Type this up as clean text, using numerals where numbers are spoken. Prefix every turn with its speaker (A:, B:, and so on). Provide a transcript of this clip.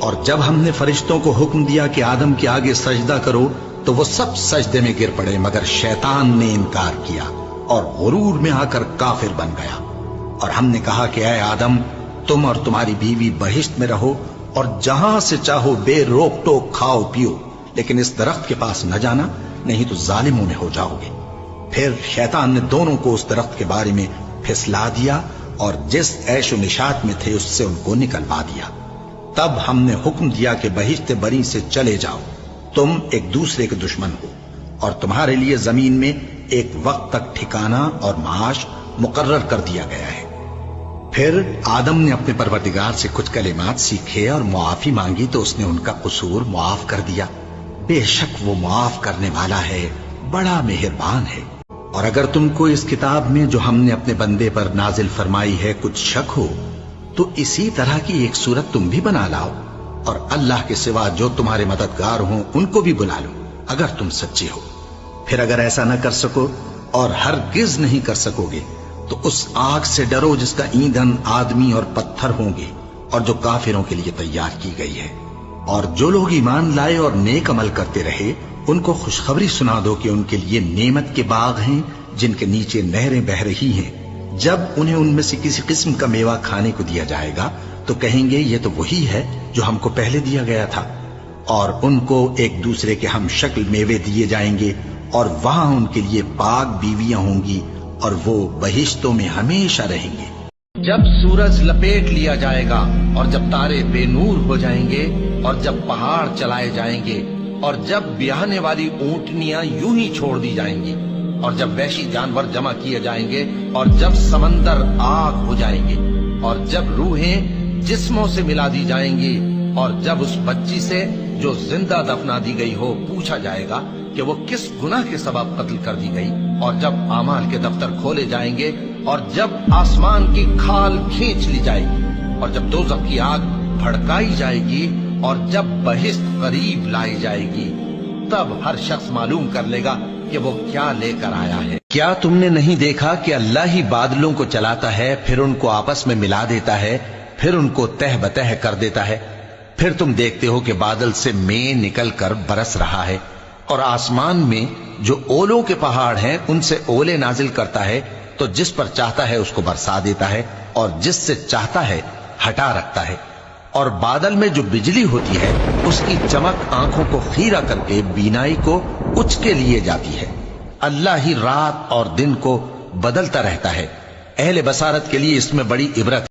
A: اور جب ہم نے فرشتوں کو حکم دیا کہ آدم کے آگے سجدہ کرو تو وہ سب سجدے میں گر پڑے مگر شیطان نے انکار کیا اور غرور میں آ کر کافر بن گیا۔ اور ہم نے کہا کہ اے آدم، تم اور تمہاری بیوی بہشت میں رہو اور جہاں سے چاہو بے روک ٹوک کھاؤ پیو، لیکن اس درخت کے پاس نہ جانا، نہیں تو ظالموں میں ہو جاؤ گے۔ پھر شیطان نے دونوں کو اس درخت کے بارے میں پھسلا دیا اور جس عیش و نشاط میں تھے اس سے ان کو نکلوا دیا۔ تب ہم نے حکم دیا کہ بہشت بری سے چلے جاؤ، تم ایک دوسرے کے دشمن ہو، اور تمہارے لیے زمین میں ایک وقت تک ٹھکانہ اور معاش مقرر کر دیا گیا ہے۔ پھر آدم نے اپنے پروردگار سے کچھ کلمات سیکھے اور معافی مانگی تو اس نے ان کا قصور معاف کر دیا۔ بے شک وہ معاف کرنے والا ہے، بڑا مہربان ہے۔ اور اگر تم کو اس کتاب میں جو ہم نے اپنے بندے پر نازل فرمائی ہے کچھ شک ہو تو اسی طرح کی ایک صورت تم بھی بنا لاؤ، اور اللہ کے سوا جو تمہارے مددگار ہوں ان کو بھی بلا لو اگر تم سچے ہو۔ پھر اگر ایسا نہ کر سکو اور ہرگز نہیں کر سکو گے تو اس آگ سے ڈرو جس کا ایندھن آدمی اور پتھر ہوں گے اور جو کافروں کے لیے تیار کی گئی ہے۔ اور جو لوگ ایمان لائے اور نیک عمل کرتے رہے ان کو خوشخبری سنا دو کہ ان کے لیے نعمت کے باغ ہیں جن کے نیچے نہریں بہہ رہی ہیں۔ جب انہیں ان میں سے کسی قسم کا میوہ کھانے کو دیا جائے گا تو کہیں گے یہ تو وہی ہے جو ہم کو پہلے دیا گیا تھا، اور ان کو ایک دوسرے کے ہم شکل میوے دیے جائیں گے، اور وہاں ان کے لیے پاک بیویاں ہوں گی اور وہ بہشتوں میں ہمیشہ رہیں گے۔
B: جب سورج لپیٹ لیا جائے گا اور جب تارے بے نور ہو جائیں گے اور جب پہاڑ چلائے جائیں گے اور جب بیاہنے والی اونٹنیاں یوں ہی چھوڑ دی جائیں گی اور جب وحشی جانور جمع کیے جائیں گے اور جب سمندر آگ ہو جائیں گے اور جب روحیں جسموں سے ملا دی جائیں گی اور جب اس بچی سے جو زندہ دفنا دی گئی ہو پوچھا جائے گا کہ وہ کس گناہ کے سبب قتل کر دی گئی، اور جب اعمال کے دفتر کھولے جائیں گے اور جب آسمان کی کھال کھینچ لی جائے گی اور جب دوزخ کی آگ بھڑکائی جائے گی اور جب بہشت قریب لائی جائے گی، تب ہر شخص معلوم کر لے گا کہ وہ کیا لے کر آیا ہے۔
A: کیا تم نے نہیں دیکھا کہ اللہ ہی بادلوں کو چلاتا ہے، پھر ان کو آپس میں ملا دیتا ہے، پھر ان کو تہ بتہ کر دیتا ہے، پھر تم دیکھتے ہو کہ بادل سے مے نکل کر برس رہا ہے، اور آسمان میں جو اولوں کے پہاڑ ہیں ان سے اولے نازل کرتا ہے تو جس پر چاہتا ہے اس کو برسا دیتا ہے اور جس سے چاہتا ہے ہٹا رکھتا ہے، اور بادل میں جو بجلی ہوتی ہے اس کی چمک آنکھوں کو خیرہ کر کے بینائی کو اچ کے لیے جاتی ہے۔ اللہ ہی رات اور دن کو بدلتا رہتا ہے، اہل بصارت کے لیے اس میں بڑی عبرت